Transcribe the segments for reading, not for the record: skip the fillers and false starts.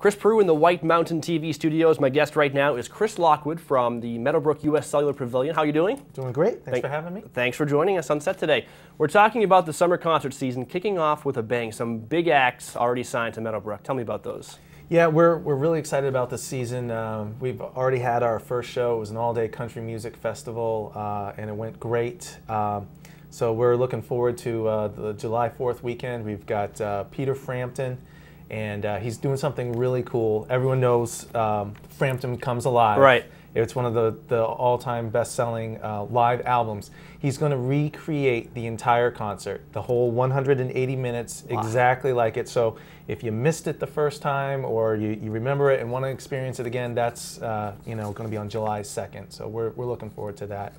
Chris Prue in the White Mountain TV studios. My guest right now is Chris Lockwood from the Meadowbrook U.S. Cellular Pavilion. How are you doing? Doing great. Thanks for having me. Thanks for joining us on set today. We're talking about the summer concert season kicking off with a bang. Some big acts already signed to Meadowbrook. Tell me about those. Yeah, we're really excited about this season. We've already had our first show. It was an all-day country music festival, and it went great. So we're looking forward to the July 4th weekend. We've got Peter Frampton, and he's doing something really cool. Everyone knows Frampton Comes Alive. Right. It's one of the all-time best-selling live albums. He's going to recreate the entire concert, the whole 180 minutes, exactly like it. So if you missed it the first time, or you remember it and want to experience it again, that's going to be on July 2nd. So we're looking forward to that.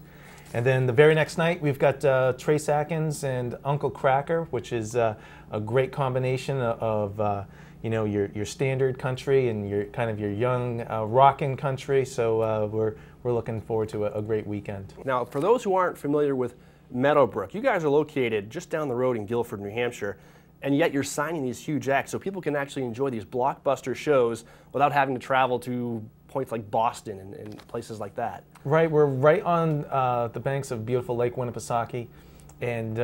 And then the very next night, we've got Trace Atkins and Uncle Kracker, which is a great combination of your standard country and your kind of your young rockin' country. So we're looking forward to a great weekend. Now, for those who aren't familiar with Meadowbrook, you guys are located just down the road in Gilford, New Hampshire, and yet you're signing these huge acts so people can actually enjoy these blockbuster shows without having to travel to points like Boston and places like that. Right, we're right on the banks of beautiful Lake Winnipesaukee. And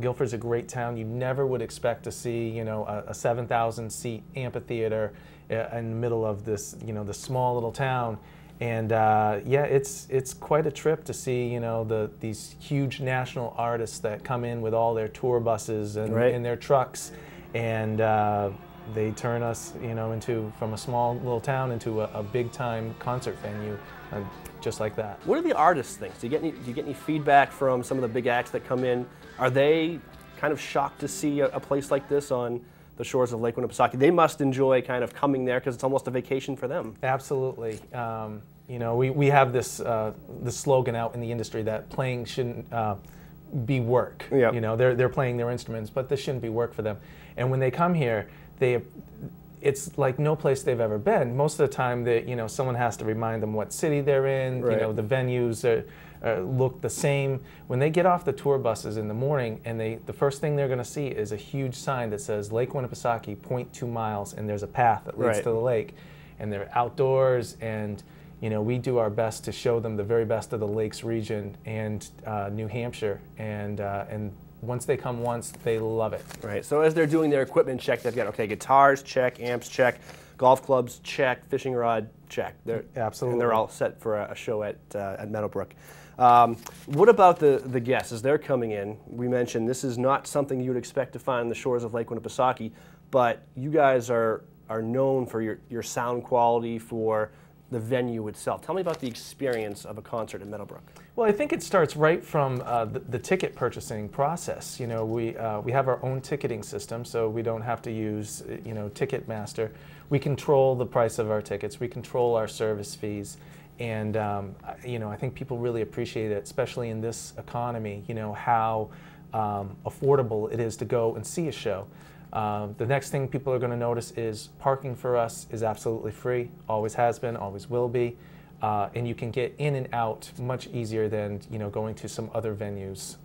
Gilford's a great town. You never would expect to see, a 7,000 seat amphitheater in the middle of this, the small little town. And yeah, it's quite a trip to see, these huge national artists that come in with all their tour buses and in their trucks, and they turn us, from a small little town into a big time concert venue. Just like that. What do the artists think? Do you get any feedback from some of the big acts that come in? Are they kind of shocked to see a place like this on the shores of Lake Winnipesaukee? They must enjoy kind of coming there because it's almost a vacation for them. Absolutely. We have this slogan out in the industry that playing shouldn't be work. Yep. They're playing their instruments, but this shouldn't be work for them. And when they come here, it's like no place they've ever been. Most of the time, someone has to remind them what city they're in. Right. The venues look the same. When they get off the tour buses in the morning, and the first thing they're going to see is a huge sign that says Lake Winnipesaukee, 0.2 miles, and there's a path that leads to the lake. And they're outdoors, and we do our best to show them the very best of the Lakes region and New Hampshire, and once they come once, they love it. Right, so as they're doing their equipment check, they've got, okay, guitars, check, amps, check, golf clubs, check, fishing rod, check. Absolutely. And they're all set for a show at Meadowbrook. What about the guests as they're coming in? We mentioned this is not something you would expect to find on the shores of Lake Winnipesaukee, but you guys are known for your sound quality, for the venue itself. Tell me about the experience of a concert at Meadowbrook. Well, I think it starts right from the ticket purchasing process. We have our own ticketing system, so we don't have to use Ticketmaster. We control the price of our tickets. We control our service fees, and I think people really appreciate it, especially in this economy. How affordable it is to go and see a show. The next thing people are going to notice is parking for us is absolutely free, always has been, always will be, and you can get in and out much easier than going to some other venues.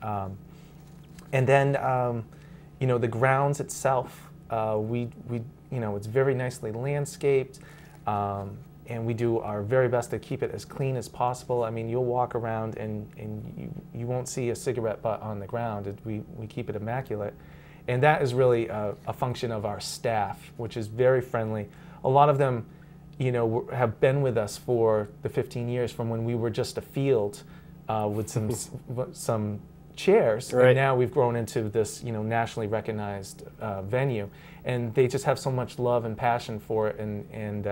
And then the grounds itself, it's very nicely landscaped, and we do our very best to keep it as clean as possible. I mean, you'll walk around and you won't see a cigarette butt on the ground. We keep it immaculate. And that is really a function of our staff, which is very friendly. A lot of them, have been with us for the 15 years from when we were just a field with some chairs, right. And now we've grown into this, nationally recognized venue, and they just have so much love and passion for it, and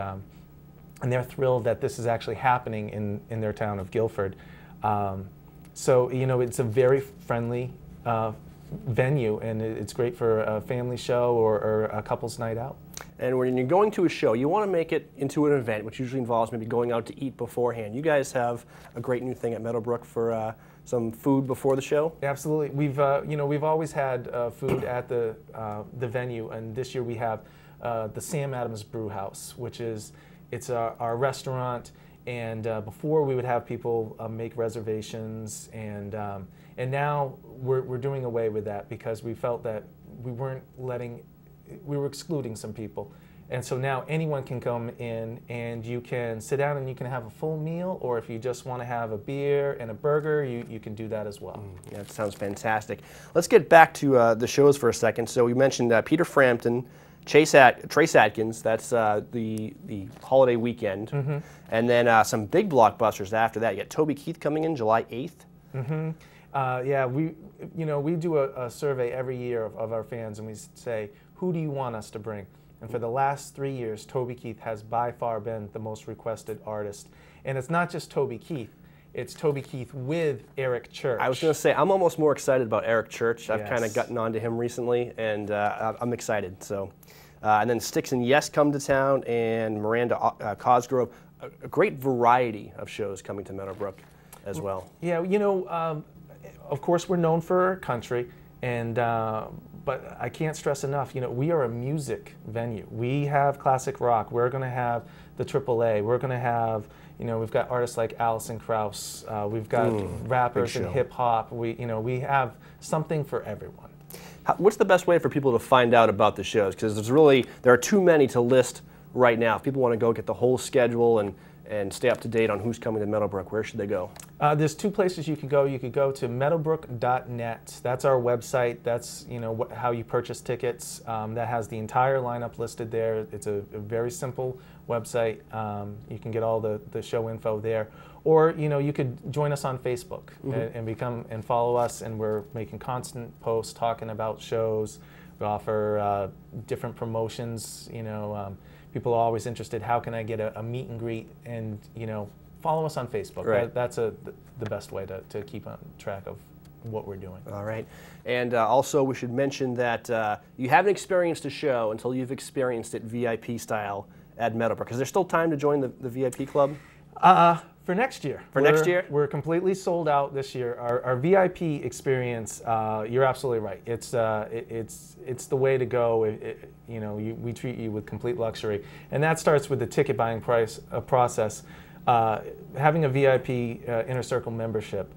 they're thrilled that this is actually happening in their town of Gilford. So it's a very friendly venue, and it's great for a family show or a couple's night out. And when you're going to a show, you want to make it into an event, which usually involves maybe going out to eat beforehand. You guys have a great new thing at Meadowbrook for some food before the show. Absolutely, we've always had food at the venue, and this year we have the Sam Adams Brew House, which is our restaurant. And before we would have people make reservations, and now we're doing away with that because we felt that we were excluding some people, And so now anyone can come in and you can sit down and you can have a full meal, or if you just want to have a beer and a burger, you can do that as well. Yeah, that sounds fantastic. Let's get back to the shows for a second. So we mentioned Peter Frampton, Trace Atkins, that's the holiday weekend, and then some big blockbusters after that. You got Toby Keith coming in July 8th. Yeah, we do a survey every year of our fans, and we say, who do you want us to bring? And for the last 3 years, Toby Keith has by far been the most requested artist. And it's not just Toby Keith, it's Toby Keith with Eric Church. I was going to say, I'm almost more excited about Eric Church. I've Yes. kind of gotten onto him recently, and I'm excited. So, and then Styx and Yes come to town, and Miranda Cosgrove. A great variety of shows coming to Meadowbrook as well. Yeah, of course we're known for our country, and but I can't stress enough, we are a music venue. We have classic rock. We're going to have the AAA. We're going to have, we've got artists like Alison Krauss. We've got rappers and hip hop. We have something for everyone. What's the best way for people to find out about the shows? Because there are too many to list right now. If people want to go get the whole schedule and stay up to date on who's coming to Meadowbrook, where should they go? There's two places you can go. You could go to meadowbrook.net. That's our website. That's how you purchase tickets. That has the entire lineup listed there. It's a very simple website. You can get all the show info there. Or you could join us on Facebook and follow us. And we're making constant posts talking about shows. We offer different promotions. People are always interested, how can I get a meet and greet? And, follow us on Facebook. Right. That's the best way to keep on track of what we're doing. All right. And also we should mention that you haven't experienced a show until you've experienced it VIP style at Meadowbrook. Is there still time to join the VIP club? For next year. Next year? We're completely sold out this year. Our VIP experience, you're absolutely right. It's the way to go. We treat you with complete luxury. And that starts with the ticket buying process. Having a VIP Inner Circle membership,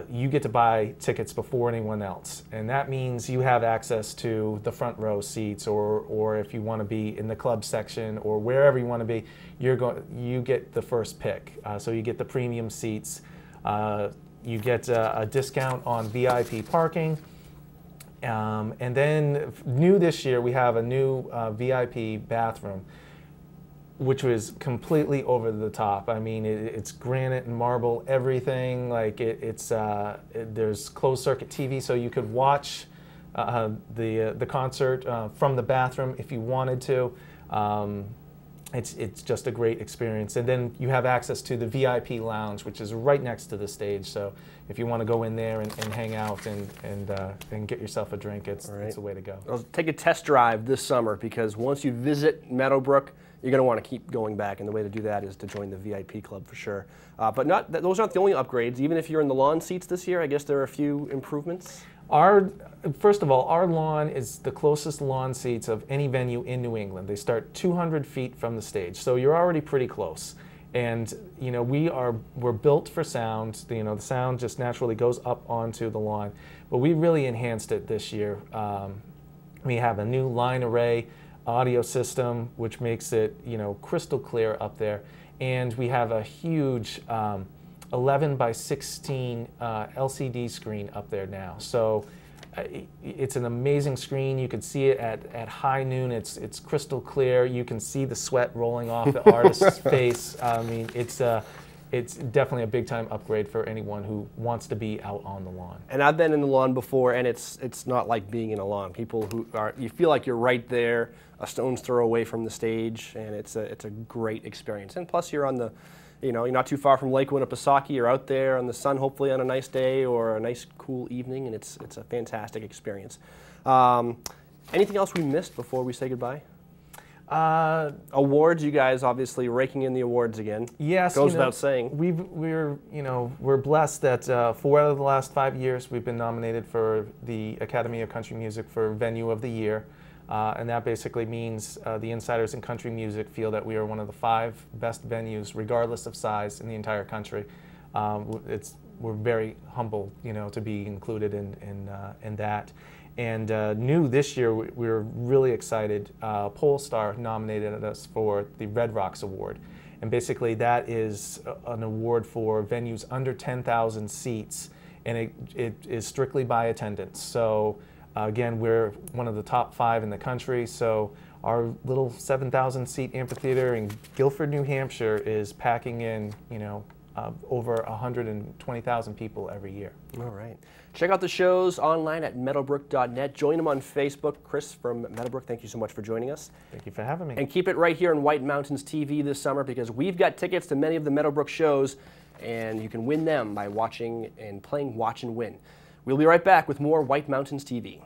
you get to buy tickets before anyone else. And that means you have access to the front row seats, or if you want to be in the club section or wherever you want to be, you get the first pick. So you get the premium seats. You get a discount on VIP parking. And then new this year, we have a new VIP bathroom, which was completely over the top. I mean, it's granite and marble, everything. Like there's closed circuit TV, so you could watch the concert from the bathroom if you wanted to. It's just a great experience. And then you have access to the VIP lounge, which is right next to the stage. So if you want to go in there and hang out and get yourself a drink, it's a way to go. Well, take a test drive this summer, because once you visit Meadowbrook, you're going to want to keep going back, and the way to do that is to join the VIP club for sure. But those aren't the only upgrades. Even if you're in the lawn seats this year, I guess there are a few improvements. First of all, our lawn is the closest lawn seats of any venue in New England. They start 200 feet from the stage, so you're already pretty close. And we're built for sound. The sound just naturally goes up onto the lawn. But we really enhanced it this year. We have a new line array audio system, which makes it crystal clear up there, and we have a huge 11 by 16 LCD screen up there now. So it's an amazing screen. You can see it at high noon. It's crystal clear. You can see the sweat rolling off the artist's face. I mean, it's definitely a big time upgrade for anyone who wants to be out on the lawn. And I've been in the lawn before, and it's not like being in a lawn. You feel like you're right there, a stone's throw away from the stage, and it's a great experience. And plus, you're on the, you're not too far from Lake Winnipesaukee. You're out there on the sun, hopefully on a nice day or a nice cool evening, and it's a fantastic experience. Anything else we missed before we say goodbye? Awards, you guys obviously raking in the awards again. Yes, goes without saying. We're blessed that 4 out of the last 5 years we've been nominated for the Academy of Country Music for Venue of the Year, and that basically means the insiders in country music feel that we are one of the 5 best venues, regardless of size, in the entire country. We're very humbled, to be included in that. And new this year, we're really excited. Polestar nominated us for the Red Rocks Award. And basically that is an award for venues under 10,000 seats, and it is strictly by attendance. So again, we're one of the top 5 in the country. So our little 7,000 seat amphitheater in Gilford, New Hampshire is packing in, over 120,000 people every year. All right. Check out the shows online at meadowbrook.net. Join them on Facebook. Chris from Meadowbrook, thank you so much for joining us. Thank you for having me. And keep it right here on White Mountains TV this summer, because we've got tickets to many of the Meadowbrook shows, and you can win them by watching and playing Watch and Win. We'll be right back with more White Mountains TV.